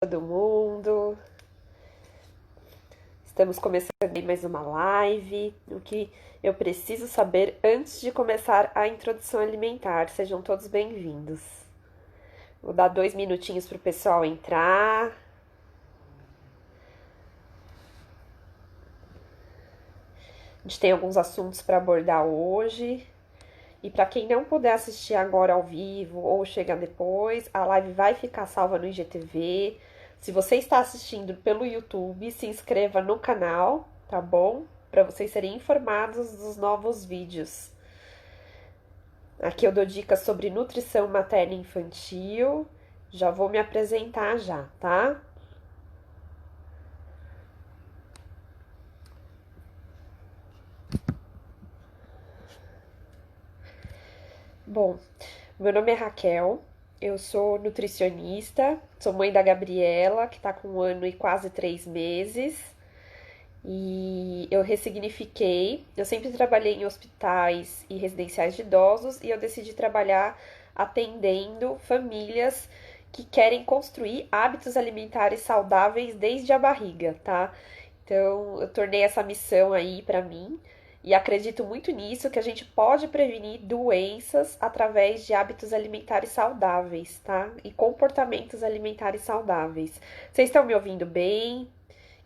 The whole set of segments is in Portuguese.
Todo mundo. Estamos começando aí mais uma live. O que eu preciso saber antes de começar a introdução alimentar. Sejam todos bem-vindos. Vou dar 2 minutinhos para o pessoal entrar. A gente tem alguns assuntos para abordar hoje. E para quem não puder assistir agora ao vivo ou chegar depois, a live vai ficar salva no IGTV. Se você está assistindo pelo YouTube, se inscreva no canal, tá bom? Para vocês serem informados dos novos vídeos. Aqui eu dou dicas sobre nutrição materna e infantil. Já vou me apresentar já, tá? Bom, meu nome é Raquel, eu sou nutricionista, sou mãe da Gabriela, que tá com 1 ano e quase 3 meses. E eu ressignifiquei. Eu sempre trabalhei em hospitais e residenciais de idosos e eu decidi trabalhar atendendo famílias que querem construir hábitos alimentares saudáveis desde a barriga, tá? Então, eu tornei essa missão aí pra mim e acredito muito nisso, que a gente pode prevenir doenças através de hábitos alimentares saudáveis, tá? E comportamentos alimentares saudáveis. Vocês estão me ouvindo bem?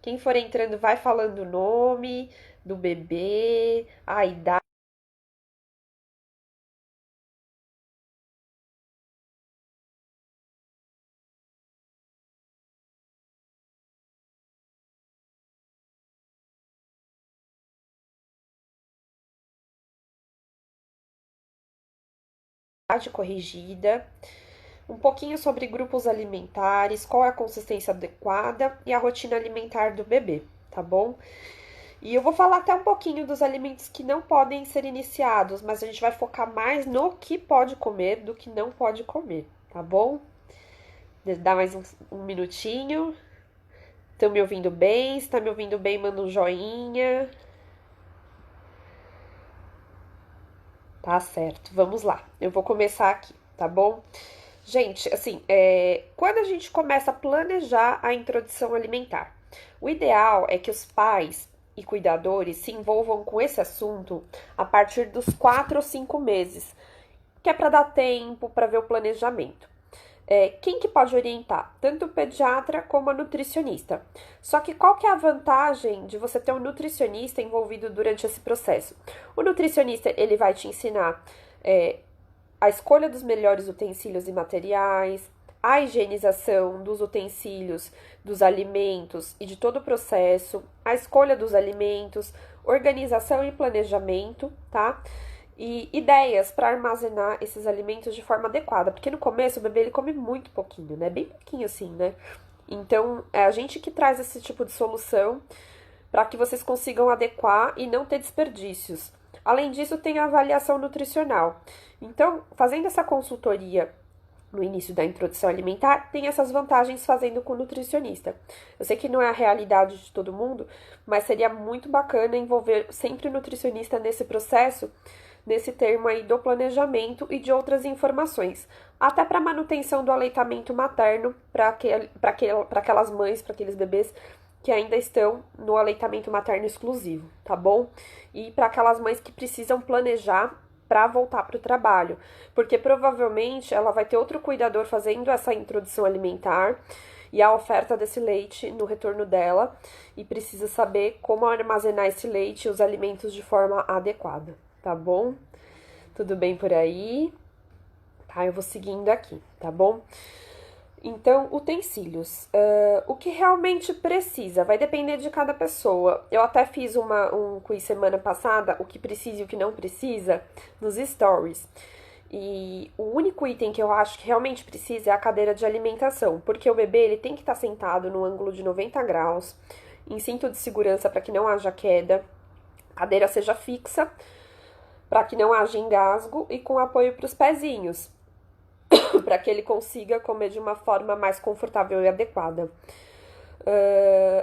Quem for entrando vai falando o nome do bebê, a idade corrigida, um pouquinho sobre grupos alimentares, qual é a consistência adequada e a rotina alimentar do bebê, tá bom? E eu vou falar até um pouquinho dos alimentos que não podem ser iniciados, mas a gente vai focar mais no que pode comer do que não pode comer, tá bom? Dá mais um minutinho. Estão me ouvindo bem? Se tá me ouvindo bem, manda um joinha. Tá certo, vamos lá. Eu vou começar aqui, tá bom? Gente, assim, quando a gente começa a planejar a introdução alimentar, o ideal é que os pais e cuidadores se envolvam com esse assunto a partir dos 4 ou 5 meses, que é para dar tempo para ver o planejamento. Quem que pode orientar? Tanto o pediatra como a nutricionista. Só que qual que é a vantagem de você ter um nutricionista envolvido durante esse processo? O nutricionista, ele vai te ensinar a escolha dos melhores utensílios e materiais, a higienização dos utensílios, dos alimentos e de todo o processo, a escolha dos alimentos, organização e planejamento, tá? E ideias para armazenar esses alimentos de forma adequada, porque no começo o bebê ele come muito pouquinho, né? Bem pouquinho assim, né? Então, é a gente que traz esse tipo de solução para que vocês consigam adequar e não ter desperdícios. Além disso, tem a avaliação nutricional. Então, fazendo essa consultoria no início da introdução alimentar, tem essas vantagens fazendo com o nutricionista. Eu sei que não é a realidade de todo mundo, mas seria muito bacana envolver sempre o nutricionista nesse processo, nesse termo aí do planejamento e de outras informações, até para manutenção do aleitamento materno para aquelas mães, para aqueles bebês que ainda estão no aleitamento materno exclusivo, tá bom? E para aquelas mães que precisam planejar para voltar para o trabalho, porque provavelmente ela vai ter outro cuidador fazendo essa introdução alimentar e a oferta desse leite no retorno dela e precisa saber como armazenar esse leite e os alimentos de forma adequada, tá bom? Tudo bem por aí? Tá, eu vou seguindo aqui, tá bom? Então, utensílios. O que realmente precisa vai depender de cada pessoa. Eu até fiz um quiz semana passada, o que precisa e o que não precisa, nos stories. E o único item que eu acho que realmente precisa é a cadeira de alimentação, porque o bebê ele tem que estar sentado no ângulo de 90 graus, em cinto de segurança para que não haja queda, a cadeira seja fixa, para que não haja engasgo e com apoio para os pezinhos, para que ele consiga comer de uma forma mais confortável e adequada.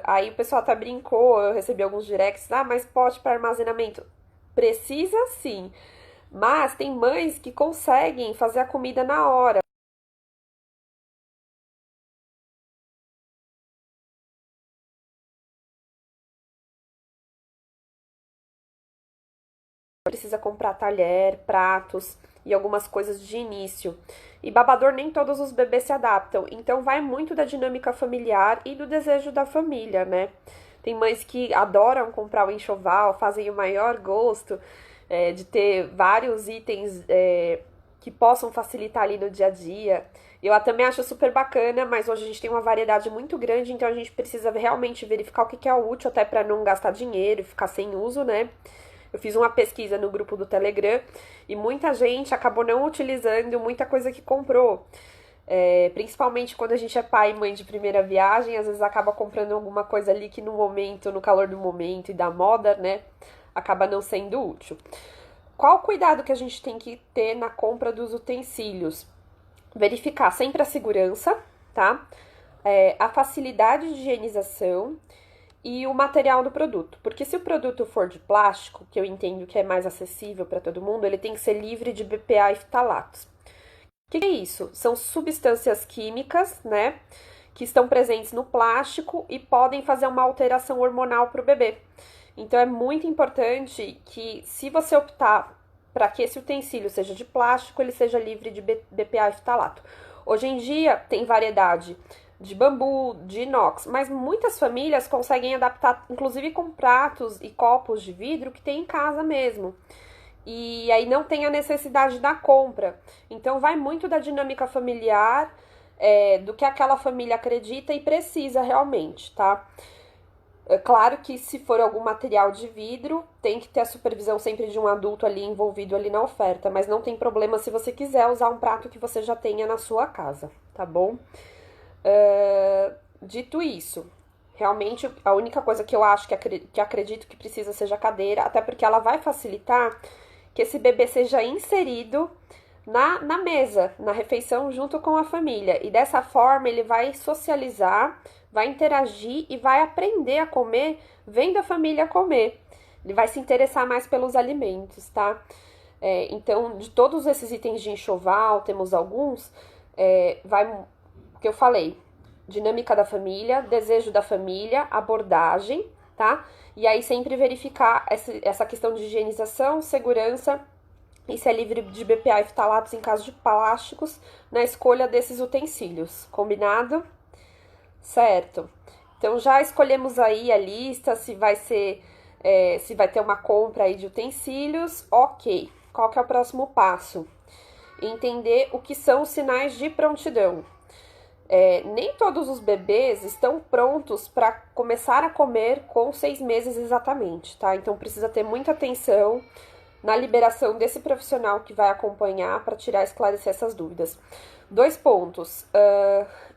Aí o pessoal até brincou, eu recebi alguns directs, mas pote para armazenamento. Precisa sim, mas tem mães que conseguem fazer a comida na hora. precisa comprar talher, pratos e algumas coisas de início. E babador nem todos os bebês se adaptam, então vai muito da dinâmica familiar e do desejo da família, né? Tem mães que adoram comprar o enxoval, fazem o maior gosto de ter vários itens que possam facilitar ali no dia a dia. Eu também acho super bacana, mas hoje a gente tem uma variedade muito grande, então a gente precisa realmente verificar o que é útil, até para não gastar dinheiro e ficar sem uso, né? Eu fiz uma pesquisa no grupo do Telegram e muita gente acabou não utilizando muita coisa que comprou. Principalmente quando a gente é pai e mãe de primeira viagem, às vezes acaba comprando alguma coisa ali que no momento, no calor do momento e da moda, né, acaba não sendo útil. Qual o cuidado que a gente tem que ter na compra dos utensílios? Verificar sempre a segurança, tá? A facilidade de higienização e o material do produto. Porque se o produto for de plástico, que eu entendo que é mais acessível para todo mundo, ele tem que ser livre de BPA e ftalatos. O que é isso? São substâncias químicas, né, que estão presentes no plástico e podem fazer uma alteração hormonal para o bebê. Então é muito importante que, se você optar para que esse utensílio seja de plástico, ele seja livre de BPA e ftalato. Hoje em dia tem variedade de bambu, de inox, mas muitas famílias conseguem adaptar, inclusive com pratos e copos de vidro que tem em casa mesmo. E aí não tem a necessidade da compra. Então vai muito da dinâmica familiar, do que aquela família acredita e precisa realmente, tá? É claro que se for algum material de vidro, tem que ter a supervisão sempre de um adulto ali envolvido ali na oferta, mas não tem problema se você quiser usar um prato que você já tenha na sua casa, tá bom? Dito isso, realmente a única coisa que eu acho que acredito que precisa seja a cadeira, até porque ela vai facilitar que esse bebê seja inserido na mesa, na refeição, junto com a família. E dessa forma ele vai socializar, vai interagir e vai aprender a comer vendo a família comer. Ele vai se interessar mais pelos alimentos, tá? Então, de todos esses itens de enxoval, temos alguns, vai, o que eu falei, dinâmica da família, desejo da família, abordagem, tá? E aí sempre verificar essa questão de higienização, segurança e se é livre de BPA e ftalatos em caso de plásticos na escolha desses utensílios. Combinado? Certo. Então já escolhemos aí a lista, se vai ser, se vai ter uma compra aí de utensílios, ok. Qual que é o próximo passo? Entender o que são os sinais de prontidão. Nem todos os bebês estão prontos para começar a comer com 6 meses exatamente, tá? Então precisa ter muita atenção na liberação desse profissional que vai acompanhar para tirar e esclarecer essas dúvidas. 2 pontos.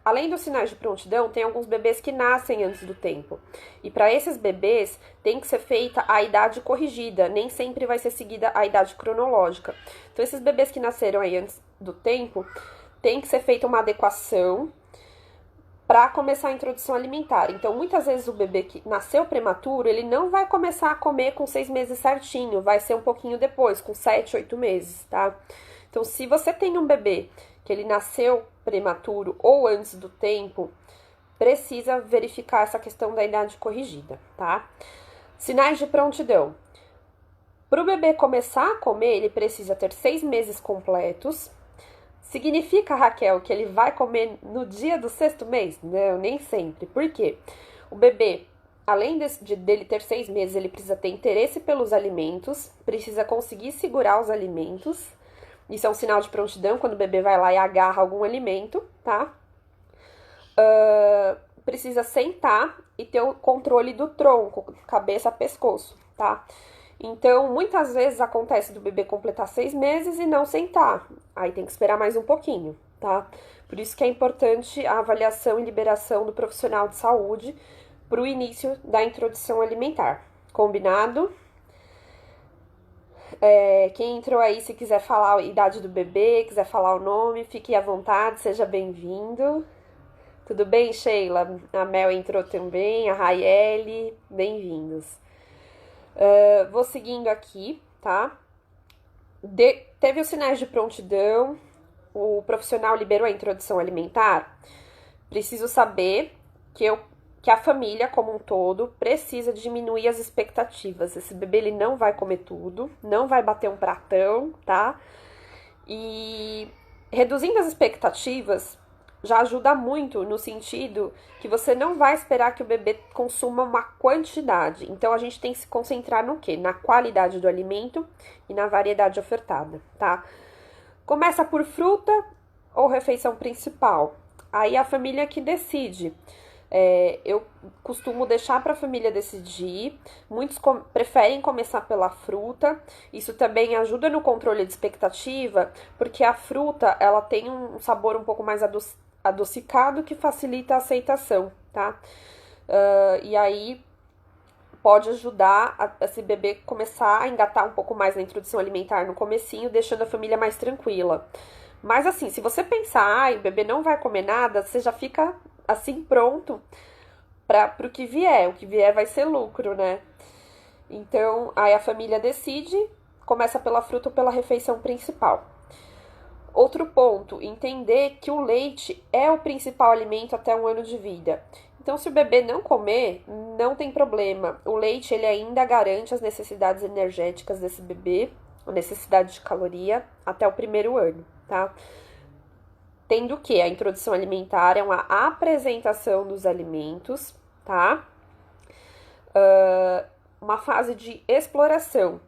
Além dos sinais de prontidão, tem alguns bebês que nascem antes do tempo. E para esses bebês tem que ser feita a idade corrigida, nem sempre vai ser seguida a idade cronológica. Então esses bebês que nasceram aí antes do tempo, tem que ser feita uma adequação para começar a introdução alimentar. Então, muitas vezes o bebê que nasceu prematuro, ele não vai começar a comer com 6 meses certinho, vai ser um pouquinho depois, com 7, 8 meses, tá? Então, se você tem um bebê que ele nasceu prematuro ou antes do tempo, precisa verificar essa questão da idade corrigida, tá? Sinais de prontidão. Para o bebê começar a comer, ele precisa ter 6 meses completos. Significa, Raquel, que ele vai comer no dia do 6º mês? Não, nem sempre. Por quê? O bebê, além dele ter 6 meses, ele precisa ter interesse pelos alimentos, precisa conseguir segurar os alimentos. Isso é um sinal de prontidão, quando o bebê vai lá e agarra algum alimento, tá? Precisa sentar e ter o controle do tronco, cabeça, pescoço, tá? Então, muitas vezes acontece do bebê completar 6 meses e não sentar. Aí tem que esperar mais um pouquinho, tá? Por isso que é importante a avaliação e liberação do profissional de saúde para o início da introdução alimentar. Combinado? Quem entrou aí, se quiser falar a idade do bebê, quiser falar o nome, fique à vontade, seja bem-vindo. Tudo bem, Sheila? A Mel entrou também, a Raiele, bem-vindos. Vou seguindo aqui, tá? Teve os sinais de prontidão, o profissional liberou a introdução alimentar. Preciso saber que eu que a família como um todo precisa diminuir as expectativas. Esse bebê ele não vai comer tudo, não vai bater um pratão, tá? E reduzindo as expectativas já ajuda muito no sentido que você não vai esperar que o bebê consuma uma quantidade. Então a gente tem que se concentrar no quê? Na qualidade do alimento e na variedade ofertada, tá? Começa por fruta ou refeição principal. Aí a família que decide. Eu costumo deixar para a família decidir. Muitos preferem começar pela fruta. Isso também ajuda no controle de expectativa, porque a fruta ela tem um sabor um pouco mais adocicado que facilita a aceitação, tá? E aí pode ajudar esse bebê começar a engatar um pouco mais na introdução alimentar no comecinho, deixando a família mais tranquila. Mas assim, se você pensar, o bebê não vai comer nada, você já fica assim pronto para o que vier. O que vier vai ser lucro, né? Então, aí a família decide, começa pela fruta ou pela refeição principal. Outro ponto, entender que o leite é o principal alimento até 1 ano de vida. Então, se o bebê não comer, não tem problema. O leite, ele ainda garante as necessidades energéticas desse bebê, a necessidade de caloria, até o 1º ano, tá? Tendo que a introdução alimentar é uma apresentação dos alimentos, tá? Uma fase de exploração.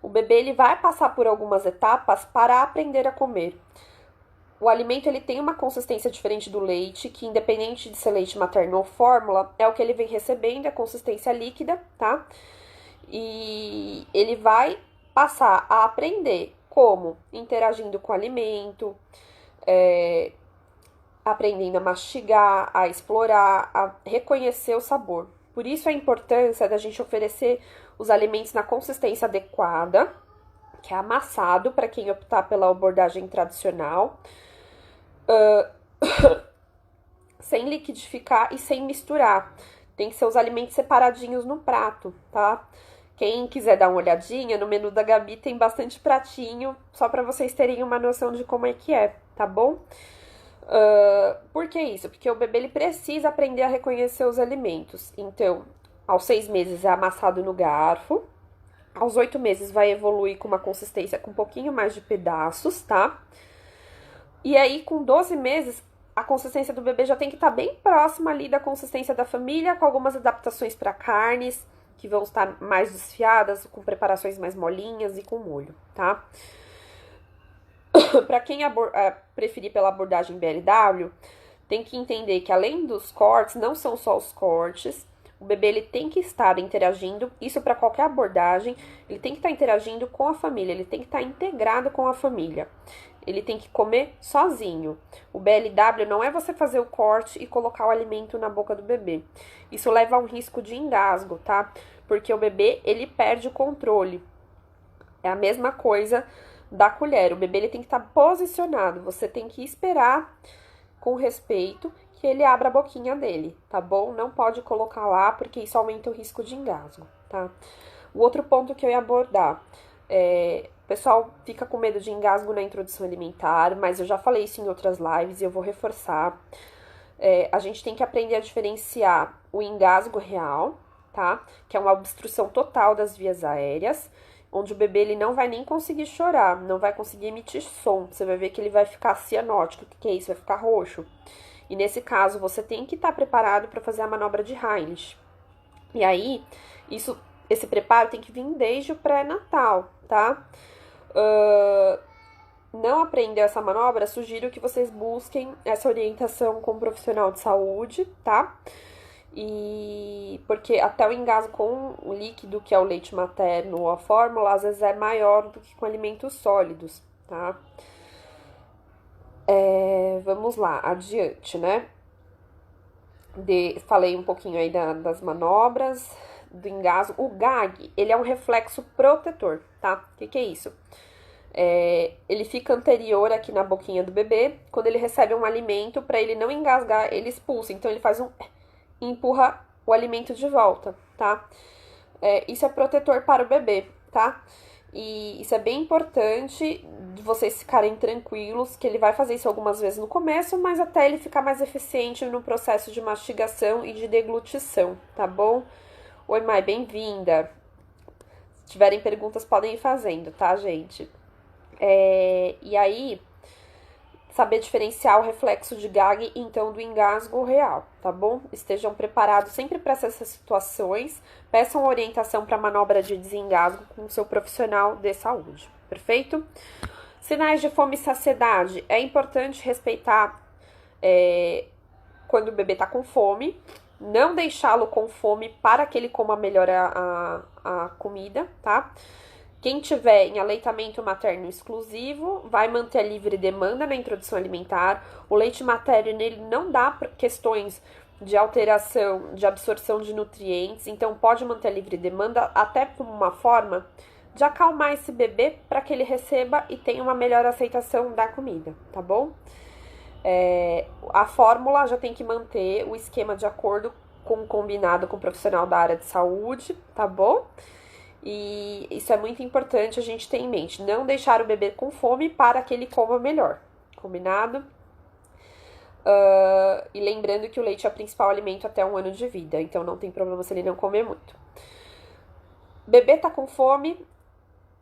O bebê ele vai passar por algumas etapas para aprender a comer. O alimento ele tem uma consistência diferente do leite, que independente de ser leite materno ou fórmula, é o que ele vem recebendo, é consistência líquida, tá? E ele vai passar a aprender como interagindo com o alimento, aprendendo a mastigar, a explorar, a reconhecer o sabor. Por isso a importância da gente oferecer os alimentos na consistência adequada, que é amassado para quem optar pela abordagem tradicional, sem liquidificar e sem misturar. Tem que ser os alimentos separadinhos no prato, tá? Quem quiser dar uma olhadinha, no menu da Gabi tem bastante pratinho, só para vocês terem uma noção de como é que é, tá bom? Por que isso? Porque o bebê ele precisa aprender a reconhecer os alimentos. Então, aos 6 meses é amassado no garfo. Aos 8 meses vai evoluir com uma consistência com um pouquinho mais de pedaços, tá? E aí, com 12 meses, a consistência do bebê já tem que estar bem próxima ali da consistência da família, com algumas adaptações para carnes, que vão estar mais desfiadas, com preparações mais molinhas e com molho, tá? Para quem preferir pela abordagem BLW, tem que entender que além dos cortes, não são só os cortes, o bebê ele tem que estar interagindo, isso para qualquer abordagem, ele tem que estar interagindo com a família, ele tem que estar integrado com a família. Ele tem que comer sozinho. O BLW não é você fazer o corte e colocar o alimento na boca do bebê. Isso leva a um risco de engasgo, tá? Porque o bebê, ele perde o controle. É a mesma coisa da colher. O bebê ele tem que estar posicionado. Você tem que esperar com respeito que ele abra a boquinha dele, tá bom? Não pode colocar lá porque isso aumenta o risco de engasgo, tá? O outro ponto que eu ia abordar o pessoal fica com medo de engasgo na introdução alimentar, mas eu já falei isso em outras lives e eu vou reforçar. A gente tem que aprender a diferenciar o engasgo real, tá? Que é uma obstrução total das vias aéreas, onde o bebê ele não vai nem conseguir chorar, não vai conseguir emitir som. Você vai ver que ele vai ficar cianótico. O que é isso? Vai ficar roxo. E nesse caso, você tem que estar preparado para fazer a manobra de Heimlich. E aí, esse preparo tem que vir desde o pré-natal, tá? Não aprendeu essa manobra, sugiro que vocês busquem essa orientação com um profissional de saúde, tá? E porque até o engasgo com o líquido, que é o leite materno ou a fórmula, às vezes é maior do que com alimentos sólidos, tá? Vamos lá, adiante, né? Falei um pouquinho aí das manobras, do engasgo. O gag, ele é um reflexo protetor, tá? O que é isso? Ele fica anterior aqui na boquinha do bebê. Quando ele recebe um alimento, para ele não engasgar, ele expulsa. Então, ele faz e empurra o alimento de volta, tá? Isso é protetor para o bebê, tá? E isso é bem importante de vocês ficarem tranquilos, que ele vai fazer isso algumas vezes no começo, mas até ele ficar mais eficiente no processo de mastigação e de deglutição, tá bom? Oi, Mai, bem-vinda. Se tiverem perguntas, podem ir fazendo, tá, gente? E aí, saber diferenciar o reflexo de gag, então, do engasgo real, tá bom? Estejam preparados sempre para essas situações. Peçam orientação para manobra de desengasgo com o seu profissional de saúde, perfeito? Sinais de fome e saciedade. É importante respeitar quando o bebê tá com fome, não deixá-lo com fome para que ele coma melhor a comida, tá? Quem tiver em aleitamento materno exclusivo vai manter a livre demanda na introdução alimentar. O leite materno ele não dá questões de alteração, de absorção de nutrientes, então pode manter a livre demanda até como uma forma de acalmar esse bebê para que ele receba e tenha uma melhor aceitação da comida, tá bom? A fórmula já tem que manter o esquema de acordo com o combinado com o profissional da área de saúde, tá bom? E isso é muito importante a gente ter em mente. Não deixar o bebê com fome para que ele coma melhor. Combinado? E lembrando que o leite é o principal alimento até 1 ano de vida. Então não tem problema se ele não comer muito. Bebê tá com fome,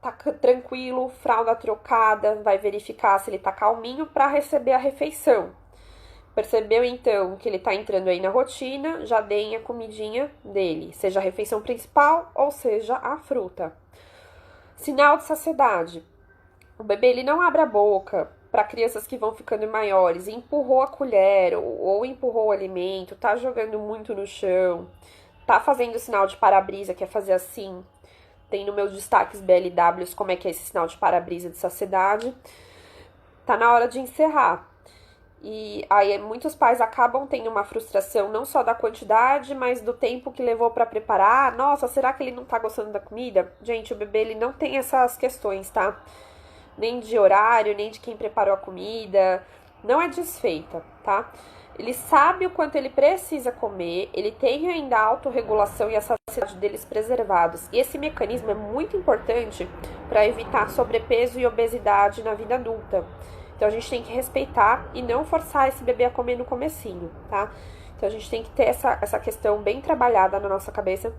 tá tranquilo, fralda trocada, vai verificar se ele tá calminho para receber a refeição. Percebeu então que ele tá entrando aí na rotina, já deem a comidinha dele, seja a refeição principal ou seja a fruta. Sinal de saciedade. O bebê ele não abre a boca para crianças que vão ficando maiores, empurrou a colher ou empurrou o alimento, tá jogando muito no chão, tá fazendo sinal de para-brisa, que é fazer assim. Tem no meus destaques BLWs como é que é esse sinal de para-brisa de saciedade. Tá na hora de encerrar. E aí muitos pais acabam tendo uma frustração não só da quantidade, mas do tempo que levou para preparar. Nossa, será que ele não tá gostando da comida? Gente, o bebê ele não tem essas questões, tá? Nem de horário, nem de quem preparou a comida. Não é desfeita, tá? Ele sabe o quanto ele precisa comer, ele tem ainda a autorregulação e a saciedade deles preservados. E esse mecanismo é muito importante para evitar sobrepeso e obesidade na vida adulta. Então a gente tem que respeitar e não forçar esse bebê a comer no comecinho, tá? Então a gente tem que ter essa questão bem trabalhada na nossa cabeça,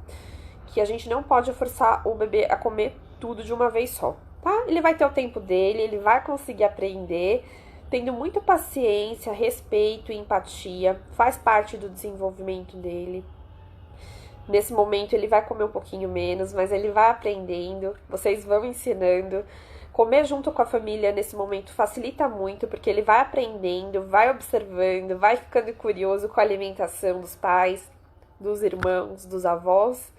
que a gente não pode forçar o bebê a comer tudo de uma vez só, tá? Ele vai ter o tempo dele, ele vai conseguir aprender, tendo muita paciência, respeito e empatia, faz parte do desenvolvimento dele. Nesse momento ele vai comer um pouquinho menos, mas ele vai aprendendo, vocês vão ensinando. Comer junto com a família nesse momento facilita muito, porque ele vai aprendendo, vai observando, vai ficando curioso com a alimentação dos pais, dos irmãos, dos avós.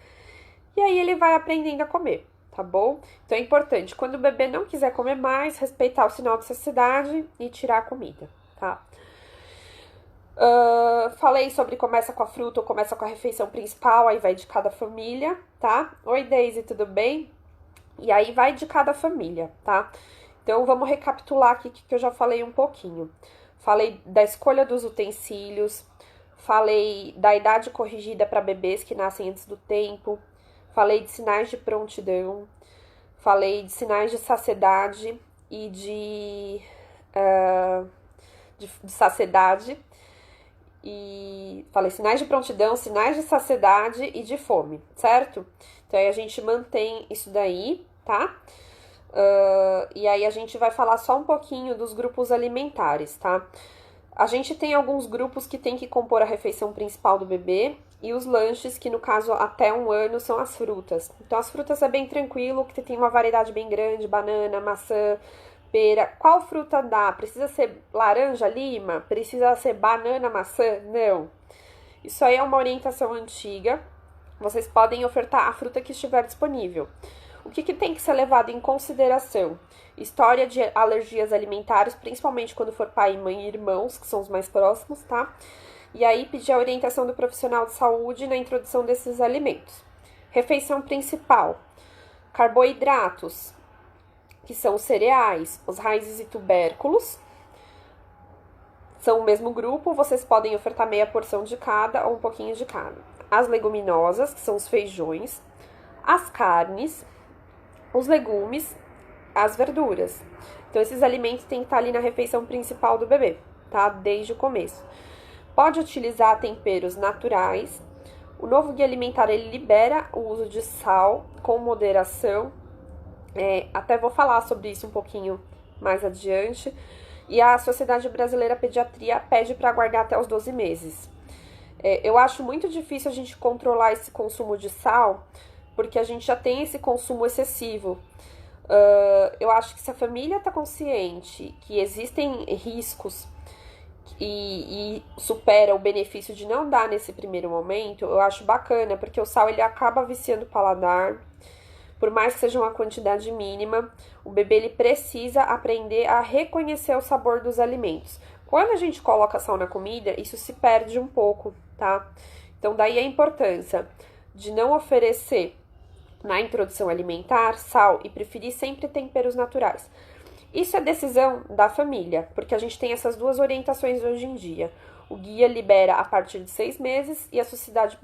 E aí ele vai aprendendo a comer, tá bom? Então é importante, quando o bebê não quiser comer mais, respeitar o sinal de saciedade e tirar a comida, tá? Falei sobre começa com a fruta ou começa com a refeição principal, aí vai de cada família, tá? Oi, Daisy, tudo bem? E aí vai de cada família, tá? Então vamos recapitular aqui que eu já falei um pouquinho. Falei da escolha dos utensílios, falei da idade corrigida para bebês que nascem antes do tempo, falei de sinais de prontidão, falei de sinais de saciedade e de saciedade. E falei sinais de prontidão, sinais de saciedade e de fome, certo? Então aí a gente mantém isso daí, tá? E aí a gente vai falar só um pouquinho dos grupos alimentares, tá? A gente tem alguns grupos que tem que compor a refeição principal do bebê e os lanches, que no caso até 1 ano são as frutas. Então as frutas é bem tranquilo, que tem uma variedade bem grande, banana, maçã, pera. Qual fruta dá? Precisa ser laranja, lima? Precisa ser banana, maçã? Não. Isso aí é uma orientação antiga. Vocês podem ofertar a fruta que estiver disponível. O que tem que ser levado em consideração? História de alergias alimentares, principalmente quando for pai, mãe e irmãos, que são os mais próximos, tá? E aí pedir a orientação do profissional de saúde na introdução desses alimentos. Refeição principal: carboidratos, que são os cereais, os raízes e tubérculos. São o mesmo grupo, vocês podem ofertar meia porção de cada ou um pouquinho de cada. As leguminosas, que são os feijões, as carnes, os legumes, as verduras. Então, esses alimentos têm que estar ali na refeição principal do bebê, tá? Desde o começo. Pode utilizar temperos naturais. O novo guia alimentar, ele libera o uso de sal com moderação. Até vou falar sobre isso um pouquinho mais adiante. E a Sociedade Brasileira de Pediatria pede para guardar até os 12 meses. Eu acho muito difícil a gente controlar esse consumo de sal, porque a gente já tem esse consumo excessivo. Eu acho que se a família está consciente que existem riscos e supera o benefício de não dar nesse primeiro momento, eu acho bacana, porque o sal ele acaba viciando o paladar. Por mais que seja uma quantidade mínima, o bebê ele precisa aprender a reconhecer o sabor dos alimentos. Quando a gente coloca sal na comida, isso se perde um pouco, tá? Então, daí a importância de não oferecer na introdução alimentar sal e preferir sempre temperos naturais. Isso é decisão da família, porque a gente tem essas duas orientações hoje em dia. O guia libera a partir de 6 meses e a Sociedade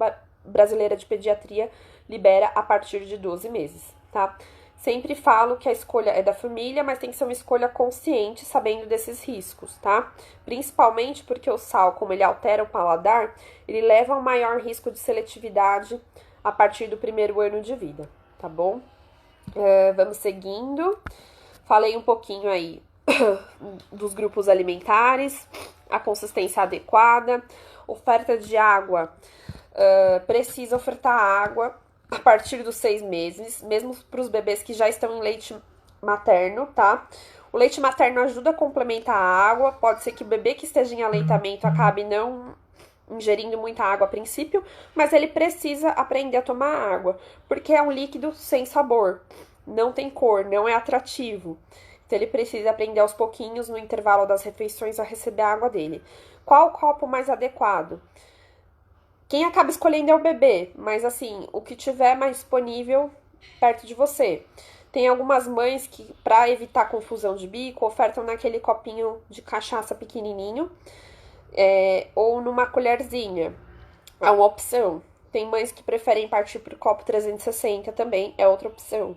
Brasileira de Pediatria libera a partir de 12 meses, tá? Sempre falo que a escolha é da família, mas tem que ser uma escolha consciente, sabendo desses riscos, tá? Principalmente porque o sal, como ele altera o paladar, ele leva a um maior risco de seletividade a partir do primeiro ano de vida, tá bom? Vamos seguindo. Falei um pouquinho aí dos grupos alimentares, a consistência adequada, oferta de água. Precisa ofertar água a partir dos 6 meses, mesmo para os bebês que já estão em leite materno, tá? O leite materno ajuda a complementar a água. Pode ser que o bebê que esteja em aleitamento acabe não ingerindo muita água a princípio, mas ele precisa aprender a tomar água, porque é um líquido sem sabor, não tem cor, não é atrativo. Então ele precisa aprender aos pouquinhos, no intervalo das refeições, a receber a água dele. Qual o copo mais adequado? Quem acaba escolhendo é o bebê, mas assim, o que tiver mais disponível perto de você. Tem algumas mães que, para evitar confusão de bico, ofertam naquele copinho de cachaça pequenininho, ou numa colherzinha. É uma opção. Tem mães que preferem partir pro copo 360 também, é outra opção.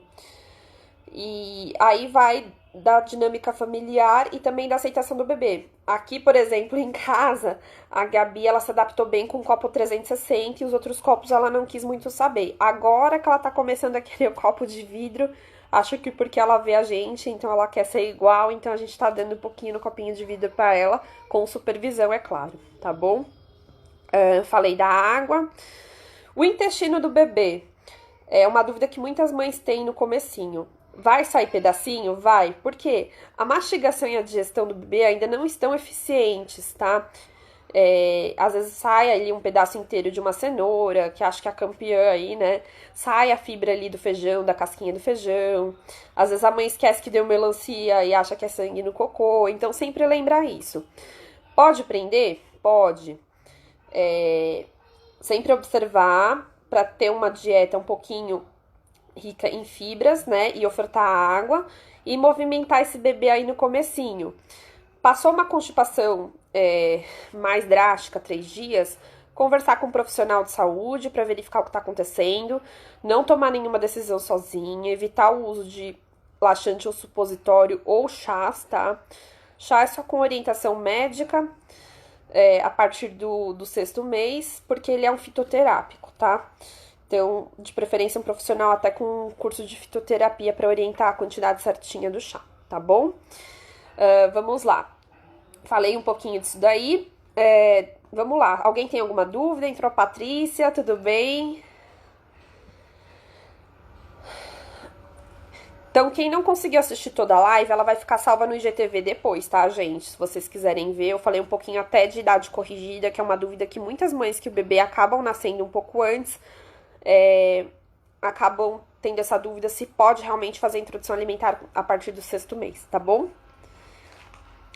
E aí vai da dinâmica familiar e também da aceitação do bebê. Aqui, por exemplo, em casa, a Gabi, ela se adaptou bem com o copo 360 e os outros copos ela não quis muito saber. Agora que ela tá começando a querer o copo de vidro, acho que porque ela vê a gente, então ela quer ser igual, então a gente tá dando um pouquinho no copinho de vidro pra ela, com supervisão, é claro, tá bom? Falei da água. O intestino do bebê é uma dúvida que muitas mães têm no comecinho. Vai sair pedacinho? Vai. Por quê? A mastigação e a digestão do bebê ainda não estão eficientes, tá? Às vezes sai ali um pedaço inteiro de uma cenoura, que acho que é a campeã aí, né? Sai a fibra ali do feijão, da casquinha do feijão. Às vezes a mãe esquece que deu melancia e acha que é sangue no cocô. Então, sempre lembrar isso. Pode prender? Pode. Sempre observar para ter uma dieta um pouquinho rica em fibras, né? E ofertar água e movimentar esse bebê aí no comecinho. Passou uma constipação mais drástica, 3 dias, conversar com um profissional de saúde para verificar o que está acontecendo, não tomar nenhuma decisão sozinha, evitar o uso de laxante ou supositório ou chás, tá? Chá é só com orientação médica a partir do 6º mês, porque ele é um fitoterápico, tá? Então, de preferência, um profissional até com um curso de fitoterapia para orientar a quantidade certinha do chá, tá bom? Vamos lá. Falei um pouquinho disso daí. Vamos lá. Alguém tem alguma dúvida? Entrou a Patrícia, tudo bem? Então, quem não conseguiu assistir toda a live, ela vai ficar salva no IGTV depois, tá, gente? Se vocês quiserem ver, eu falei um pouquinho até de idade corrigida, que é uma dúvida que muitas mães que o bebê acabam nascendo um pouco antes, acabam tendo essa dúvida se pode realmente fazer a introdução alimentar a partir do 6º mês, tá bom?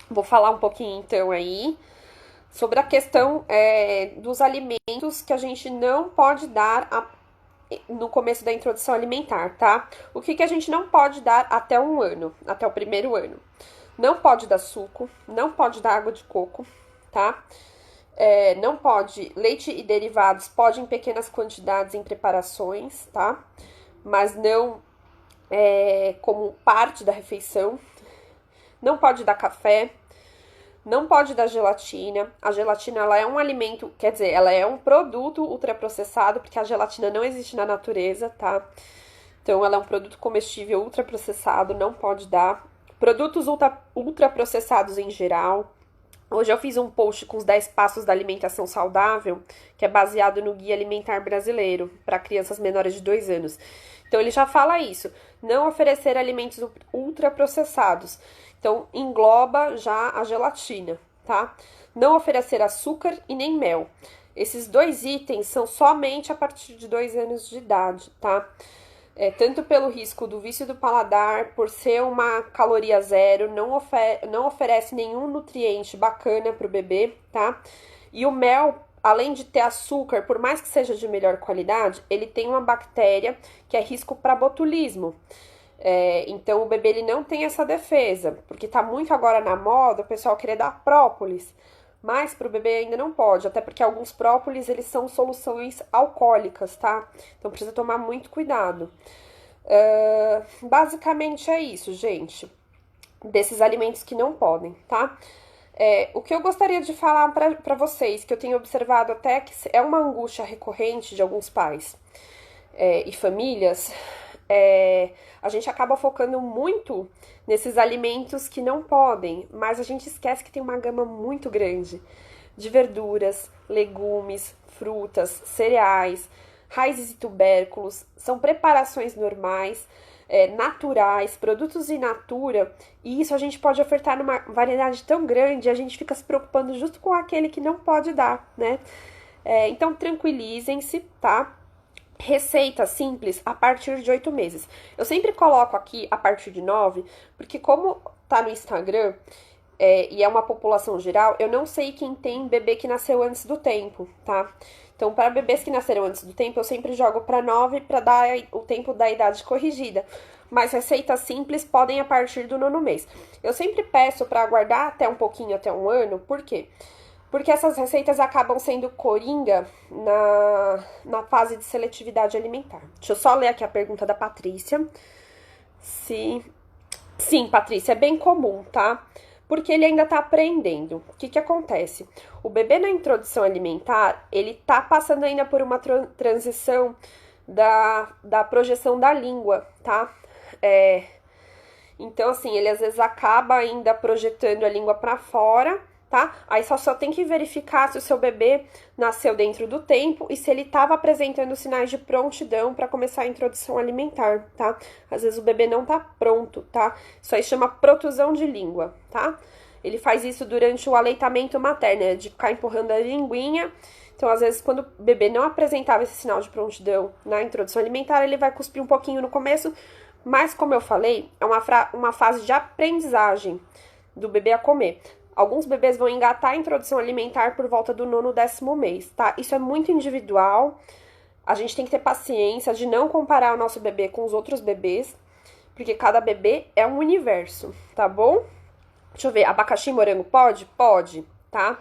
Vou falar um pouquinho, então, aí sobre a questão dos alimentos que a gente não pode dar no começo da introdução alimentar, tá? O que a gente não pode dar até 1 ano, até o primeiro ano? Não pode dar suco, não pode dar água de coco, tá? Não pode, leite e derivados pode em pequenas quantidades em preparações, tá? Mas não como parte da refeição. Não pode dar café, não pode dar gelatina. A gelatina, ela é um alimento, quer dizer, ela é um produto ultraprocessado, porque a gelatina não existe na natureza, tá? Então, ela é um produto comestível ultraprocessado, não pode dar. Produtos ultraprocessados em geral. Hoje eu fiz um post com os 10 passos da alimentação saudável, que é baseado no Guia Alimentar Brasileiro, para crianças menores de 2 anos. Então, ele já fala isso, não oferecer alimentos ultraprocessados. Então, engloba já a gelatina, tá? Não oferecer açúcar e nem mel. Esses 2 itens são somente a partir de 2 anos de idade, tá? Tanto pelo risco do vício do paladar, por ser uma caloria zero, não oferece nenhum nutriente bacana para o bebê, tá? E o mel, além de ter açúcar, por mais que seja de melhor qualidade, ele tem uma bactéria que é risco para botulismo. Então o bebê ele não tem essa defesa, porque tá muito agora na moda o pessoal querer dar própolis, mas pro bebê ainda não pode, até porque alguns própolis eles são soluções alcoólicas, tá? Então precisa tomar muito cuidado. Basicamente é isso, gente, desses alimentos que não podem, tá? O que eu gostaria de falar pra vocês, que eu tenho observado até que é uma angústia recorrente de alguns pais e famílias, a gente acaba focando muito nesses alimentos que não podem, mas a gente esquece que tem uma gama muito grande de verduras, legumes, frutas, cereais, raízes e tubérculos, são preparações normais, naturais, produtos in natura, e isso a gente pode ofertar numa variedade tão grande, a gente fica se preocupando justo com aquele que não pode dar, né? Então tranquilizem-se, tá? Receita simples a partir de 8 meses. Eu sempre coloco aqui a partir de 9, porque como tá no Instagram e é uma população geral, eu não sei quem tem bebê que nasceu antes do tempo, tá? Então, para bebês que nasceram antes do tempo, eu sempre jogo para 9 para dar o tempo da idade corrigida. Mas receitas simples podem a partir do 9º mês. Eu sempre peço para aguardar até um pouquinho, até um ano, por quê? Porque essas receitas acabam sendo coringa na fase de seletividade alimentar. Deixa eu só ler aqui a pergunta da Patrícia. Sim, Patrícia, é bem comum, tá? Porque ele ainda tá aprendendo. O que acontece? O bebê na introdução alimentar, ele tá passando ainda por uma transição da projeção da língua, tá? Então, assim, ele às vezes acaba ainda projetando a língua para fora, tá? Aí só tem que verificar se o seu bebê nasceu dentro do tempo e se ele estava apresentando sinais de prontidão para começar a introdução alimentar, tá? Às vezes o bebê não tá pronto, tá? Isso aí chama protusão de língua, tá? Ele faz isso durante o aleitamento materno, de ficar empurrando a linguinha. Então, às vezes, quando o bebê não apresentava esse sinal de prontidão na introdução alimentar, ele vai cuspir um pouquinho no começo, mas, como eu falei, é uma fase de aprendizagem do bebê a comer. Alguns bebês vão engatar a introdução alimentar por volta do 9º, 10º mês, tá? Isso é muito individual. A gente tem que ter paciência de não comparar o nosso bebê com os outros bebês, porque cada bebê é um universo, tá bom? Deixa eu ver, abacaxi e morango pode? Pode, tá?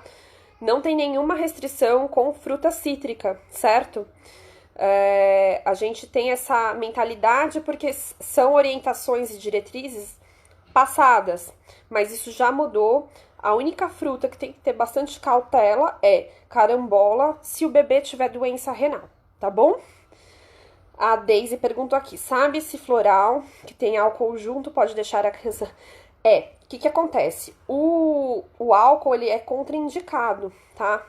Não tem nenhuma restrição com fruta cítrica, certo? A gente tem essa mentalidade porque são orientações e diretrizes passadas, mas isso já mudou. A única fruta que tem que ter bastante cautela é carambola se o bebê tiver doença renal, tá bom? A Daisy perguntou aqui, sabe se floral que tem álcool junto pode deixar a criança... O que acontece? O álcool, ele é contraindicado, tá?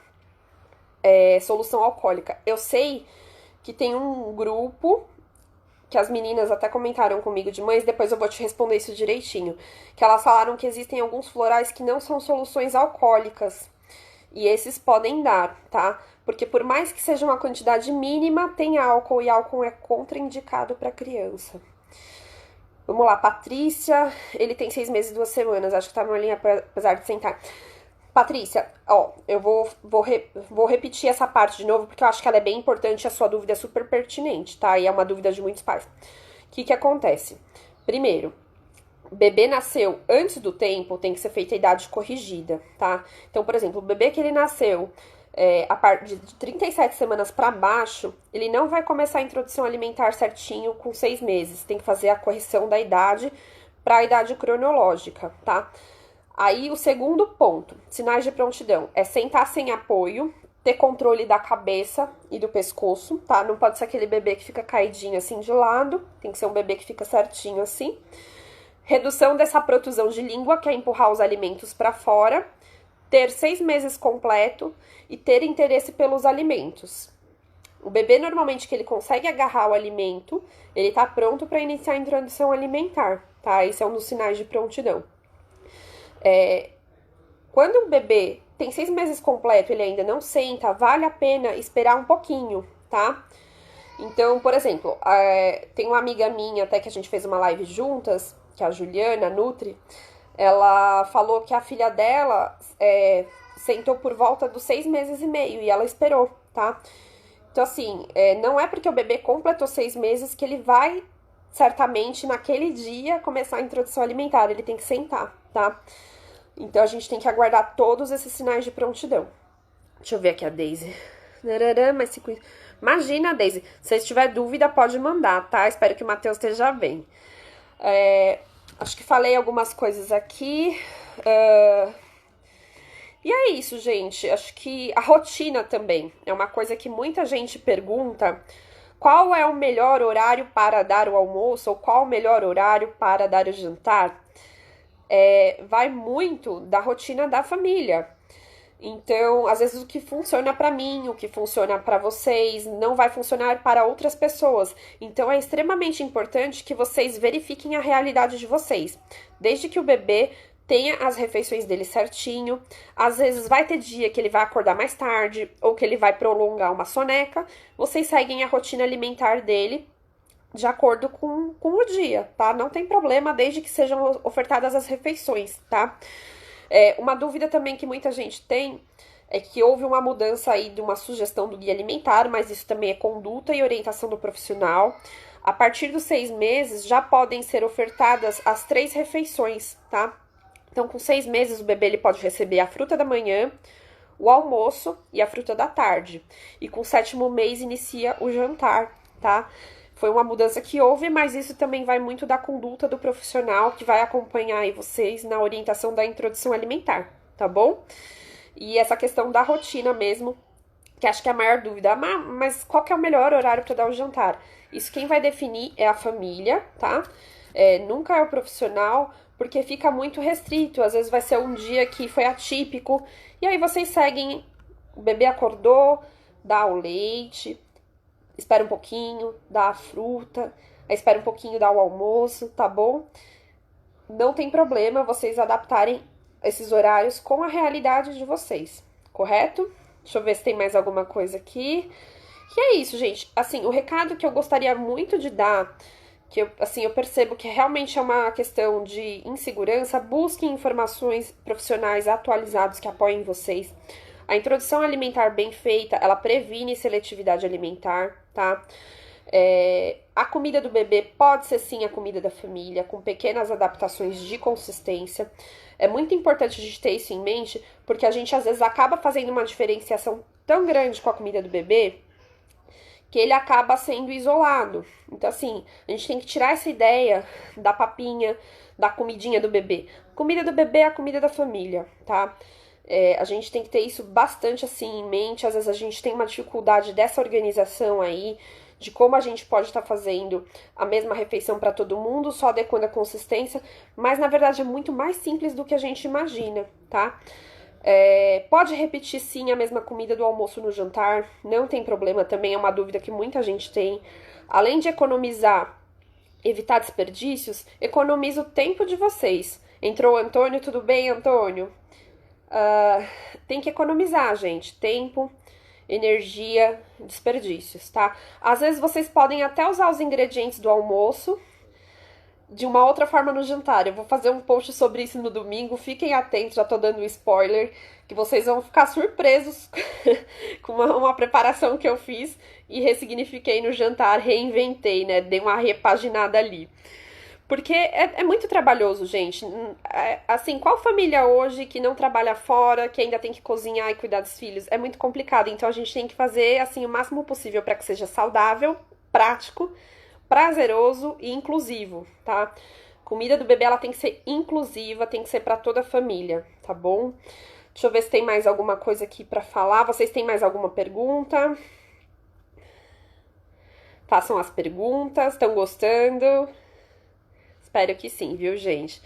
Solução alcoólica. Eu sei que tem um grupo que as meninas até comentaram comigo de mães, depois eu vou te responder isso direitinho, que elas falaram que existem alguns florais que não são soluções alcoólicas, e esses podem dar, tá? Porque por mais que seja uma quantidade mínima, tem álcool, e álcool é contraindicado para criança. Vamos lá, Patrícia, ele tem 6 meses e 2 semanas, acho que tá numa linha apesar de sentar. Patrícia, eu vou repetir essa parte de novo, porque eu acho que ela é bem importante e a sua dúvida é super pertinente, tá? E é uma dúvida de muitos pais. O que acontece? Primeiro, bebê nasceu antes do tempo, tem que ser feita a idade corrigida, tá? Então, por exemplo, o bebê que ele nasceu A partir de 37 semanas para baixo, ele não vai começar a introdução alimentar certinho com 6 meses. Tem que fazer a correção da idade para a idade cronológica, tá? Aí o segundo ponto, sinais de prontidão, é sentar sem apoio, ter controle da cabeça e do pescoço, tá? Não pode ser aquele bebê que fica caidinho assim de lado, tem que ser um bebê que fica certinho assim. Redução dessa protusão de língua, que é empurrar os alimentos para fora. Ter 6 meses completo e ter interesse pelos alimentos. O bebê, normalmente, que ele consegue agarrar o alimento, ele tá pronto para iniciar a introdução alimentar, tá? Esse é um dos sinais de prontidão. Quando o bebê tem 6 meses completo, ele ainda não senta, vale a pena esperar um pouquinho, tá? Então, por exemplo, tem uma amiga minha, até que a gente fez uma live juntas, que é a Juliana, a Nutri, ela falou que a filha dela sentou por volta dos 6 meses e meio e ela esperou, tá? Então, assim, não é porque o bebê completou 6 meses que ele vai, certamente, naquele dia, começar a introdução alimentar. Ele tem que sentar, tá? Então, a gente tem que aguardar todos esses sinais de prontidão. Deixa eu ver aqui a Daisy. Mas imagina, Daisy, se você tiver dúvida, pode mandar, tá? Espero que o Matheus esteja bem. Acho que falei algumas coisas aqui. E é isso, gente. Acho que a rotina também é uma coisa que muita gente pergunta. Qual é o melhor horário para dar o almoço ou qual o melhor horário para dar o jantar? Vai muito da rotina da família. Então, às vezes o que funciona para mim, o que funciona para vocês, não vai funcionar para outras pessoas. Então, é extremamente importante que vocês verifiquem a realidade de vocês. Desde que o bebê tenha as refeições dele certinho. Às vezes vai ter dia que ele vai acordar mais tarde ou que ele vai prolongar uma soneca. Vocês seguem a rotina alimentar dele de acordo com o dia, tá? Não tem problema, desde que sejam ofertadas as refeições, tá? Uma dúvida também que muita gente tem é que houve uma mudança aí de uma sugestão do guia alimentar, mas isso também é conduta e orientação do profissional. A partir dos 6 meses já podem ser ofertadas as 3 refeições, tá? Então, com 6 meses, o bebê ele pode receber a fruta da manhã, o almoço e a fruta da tarde. E com o 7º mês, inicia o jantar, tá? Foi uma mudança que houve, mas isso também vai muito da conduta do profissional que vai acompanhar aí vocês na orientação da introdução alimentar, tá bom? E essa questão da rotina mesmo, que acho que é a maior dúvida. Mas qual que é o melhor horário para dar o jantar? Isso quem vai definir é a família, tá? Nunca é o profissional, porque fica muito restrito. Às vezes vai ser um dia que foi atípico, e aí vocês seguem, o bebê acordou, dá o leite, espera um pouquinho, dá a fruta, aí espera um pouquinho, dá o almoço, tá bom? Não tem problema vocês adaptarem esses horários com a realidade de vocês, correto? Deixa eu ver se tem mais alguma coisa aqui. E é isso, gente. Assim, o recado que eu gostaria muito de dar, que eu percebo que realmente é uma questão de insegurança, busquem informações profissionais atualizados que apoiem vocês. A introdução alimentar bem feita, ela previne seletividade alimentar, tá? A comida do bebê pode ser sim a comida da família, com pequenas adaptações de consistência. É muito importante a gente ter isso em mente, porque a gente às vezes acaba fazendo uma diferenciação tão grande com a comida do bebê, que ele acaba sendo isolado. Então, assim, a gente tem que tirar essa ideia da papinha, da comidinha do bebê. Comida do bebê é a comida da família, tá? A gente tem que ter isso bastante assim em mente. Às vezes a gente tem uma dificuldade dessa organização aí, de como a gente pode estar fazendo a mesma refeição para todo mundo, só adequando a consistência, mas na verdade é muito mais simples do que a gente imagina, tá? Pode repetir sim a mesma comida do almoço no jantar, não tem problema, também é uma dúvida que muita gente tem. Além de economizar, evitar desperdícios, economiza o tempo de vocês. Entrou o Antônio, tudo bem, Antônio? Tem que economizar, gente, tempo, energia, desperdícios, tá? Às vezes vocês podem até usar os ingredientes do almoço de uma outra forma no jantar. Eu vou fazer um post sobre isso no domingo, fiquem atentos, já tô dando um spoiler, que vocês vão ficar surpresos com uma preparação que eu fiz e ressignifiquei no jantar, reinventei, né? Dei uma repaginada ali. Porque é muito trabalhoso, gente. Assim, qual família hoje que não trabalha fora, que ainda tem que cozinhar e cuidar dos filhos? É muito complicado. Então a gente tem que fazer assim o máximo possível para que seja saudável, prático, prazeroso e inclusivo, tá? Comida do bebê ela tem que ser inclusiva, tem que ser para toda a família, tá bom? Deixa eu ver se tem mais alguma coisa aqui para falar. Vocês têm mais alguma pergunta? Façam as perguntas. Estão gostando? Espero que sim, viu, gente?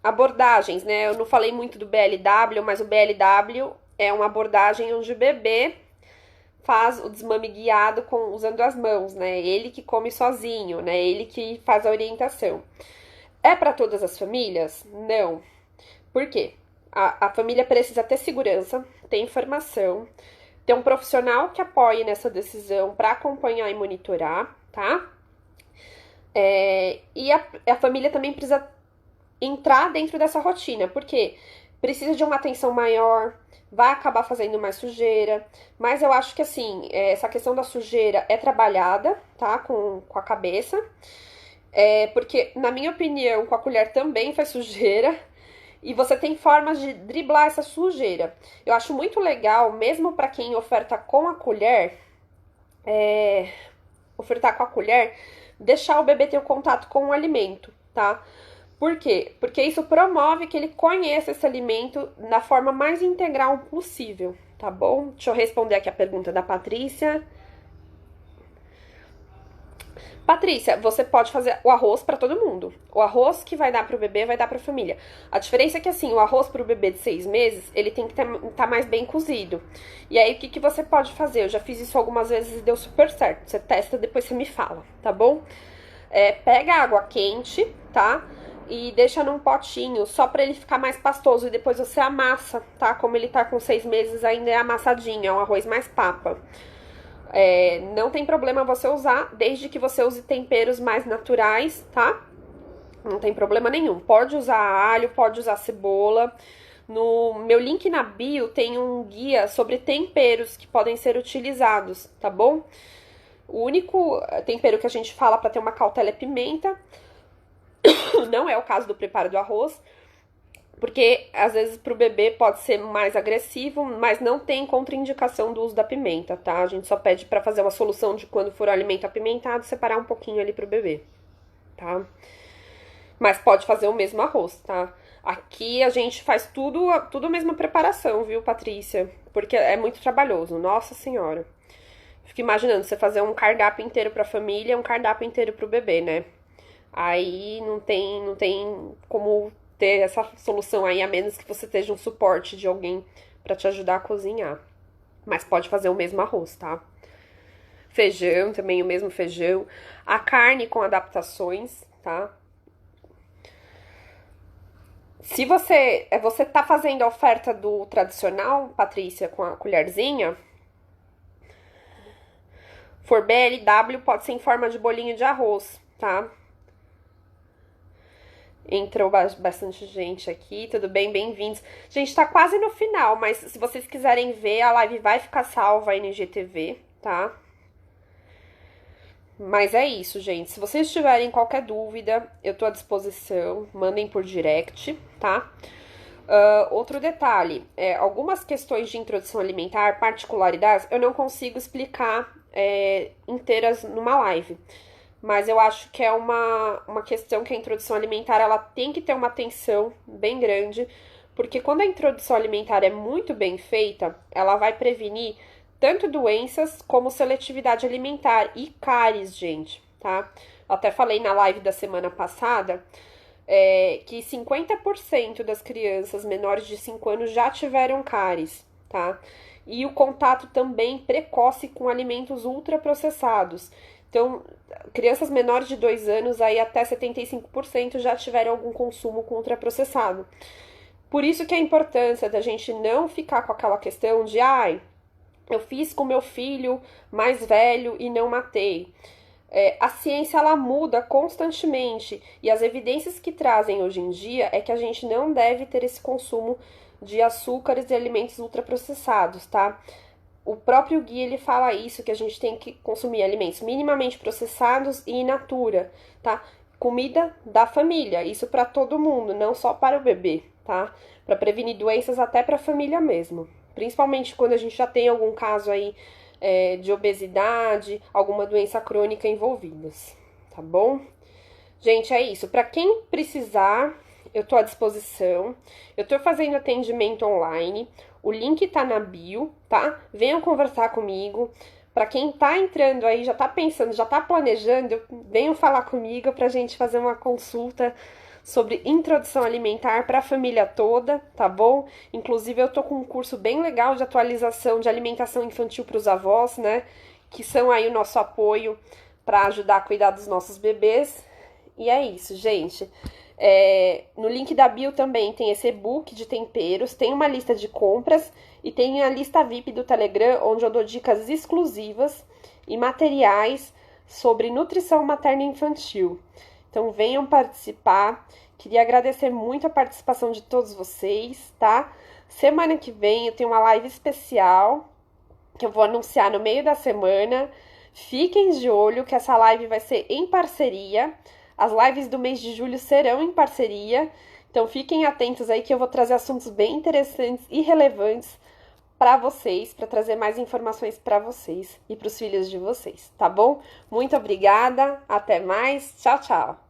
Abordagens, né? Eu não falei muito do BLW, mas o BLW é uma abordagem onde o bebê faz o desmame guiado usando as mãos, né? Ele que come sozinho, né? Ele que faz a orientação. É para todas as famílias? Não. Por quê? A família precisa ter segurança, ter informação, ter um profissional que apoie nessa decisão para acompanhar e monitorar, tá? E a família também precisa entrar dentro dessa rotina, porque precisa de uma atenção maior, vai acabar fazendo mais sujeira, mas eu acho que assim, essa questão da sujeira é trabalhada, tá? Com a cabeça, porque, na minha opinião, com a colher também faz sujeira, e você tem formas de driblar essa sujeira. Eu acho muito legal, mesmo para quem oferta com a colher, ofertar com a colher, deixar o bebê ter o contato com o alimento, tá? Por quê? Porque isso promove que ele conheça esse alimento da forma mais integral possível, tá bom? Deixa eu responder aqui a pergunta da Patrícia. Patrícia, você pode fazer o arroz para todo mundo. O arroz que vai dar pro bebê vai dar pra família. A diferença é que, assim, o arroz pro bebê de 6 meses, ele tem que estar mais bem cozido. E aí, o que você pode fazer? Eu já fiz isso algumas vezes e deu super certo. Você testa, depois você me fala, tá bom? Pega água quente, tá? E deixa num potinho, só pra ele ficar mais pastoso. E depois você amassa, tá? Como ele tá com 6 meses, ainda é amassadinho, é um arroz mais papa. Não tem problema você usar, desde que você use temperos mais naturais, tá? Não tem problema nenhum. Pode usar alho, pode usar cebola. No meu link na bio tem um guia sobre temperos que podem ser utilizados, tá bom? O único tempero que a gente fala pra ter uma cautela é pimenta. Não é o caso do preparo do arroz, porque às vezes pro bebê pode ser mais agressivo, mas não tem contraindicação do uso da pimenta, tá? A gente só pede pra fazer uma solução de quando for o alimento apimentado, separar um pouquinho ali pro bebê, tá? Mas pode fazer o mesmo arroz, tá? Aqui a gente faz tudo a mesma preparação, viu, Patrícia? Porque é muito trabalhoso, nossa senhora. Fico imaginando você fazer um cardápio inteiro pra família, um cardápio inteiro pro bebê, né? Aí não tem como ter essa solução aí, a menos que você esteja um suporte de alguém pra te ajudar a cozinhar. Mas pode fazer o mesmo arroz, tá? Feijão, também o mesmo feijão. A carne com adaptações, tá? Se você tá fazendo a oferta do tradicional, Patrícia, com a colherzinha, for BLW, pode ser em forma de bolinho de arroz, tá? Entrou bastante gente aqui, tudo bem? Bem-vindos. Gente, tá quase no final, mas se vocês quiserem ver, a live vai ficar salva aí no IGTV, tá? Mas é isso, gente. Se vocês tiverem qualquer dúvida, eu tô à disposição. Mandem por direct, tá? Outro detalhe, algumas questões de introdução alimentar, particularidades, eu não consigo explicar inteiras numa live. Mas eu acho que é uma questão que a introdução alimentar, ela tem que ter uma atenção bem grande, porque quando a introdução alimentar é muito bem feita, ela vai prevenir tanto doenças como seletividade alimentar e cáries, gente, tá? Eu até falei na live da semana passada que 50% das crianças menores de 5 anos já tiveram cáries, tá? E o contato também precoce com alimentos ultraprocessados. Então, crianças menores de 2 anos, aí até 75% já tiveram algum consumo com ultraprocessado. Por isso que a importância da gente não ficar com aquela questão de, eu fiz com meu filho mais velho e não matei. A ciência, ela muda constantemente, e as evidências que trazem hoje em dia é que a gente não deve ter esse consumo de açúcares e alimentos ultraprocessados, tá? O próprio guia ele fala isso, que a gente tem que consumir alimentos minimamente processados e in natura, tá? Comida da família, isso para todo mundo, não só para o bebê, tá? Para prevenir doenças até para a família mesmo. Principalmente quando a gente já tem algum caso aí de obesidade, alguma doença crônica envolvidas, tá bom? Gente, é isso. Para quem precisar, eu tô à disposição. Eu tô fazendo atendimento online. O link tá na bio, tá? Venham conversar comigo. Para quem tá entrando aí, já tá pensando, já tá planejando, venham falar comigo pra gente fazer uma consulta sobre introdução alimentar para a família toda, tá bom? Inclusive eu tô com um curso bem legal de atualização de alimentação infantil para os avós, né? Que são aí o nosso apoio para ajudar a cuidar dos nossos bebês. E é isso, gente. No link da bio também tem esse e-book de temperos, tem uma lista de compras e tem a lista VIP do Telegram, onde eu dou dicas exclusivas e materiais sobre nutrição materna e infantil. Então venham participar. Queria agradecer muito a participação de todos vocês, tá? Semana que vem eu tenho uma live especial que eu vou anunciar no meio da semana. Fiquem de olho que essa live vai ser em parceria. As lives do mês de julho serão em parceria. Então fiquem atentos aí que eu vou trazer assuntos bem interessantes e relevantes para vocês, para trazer mais informações para vocês e para os filhos de vocês, tá bom? Muito obrigada, até mais, tchau, tchau!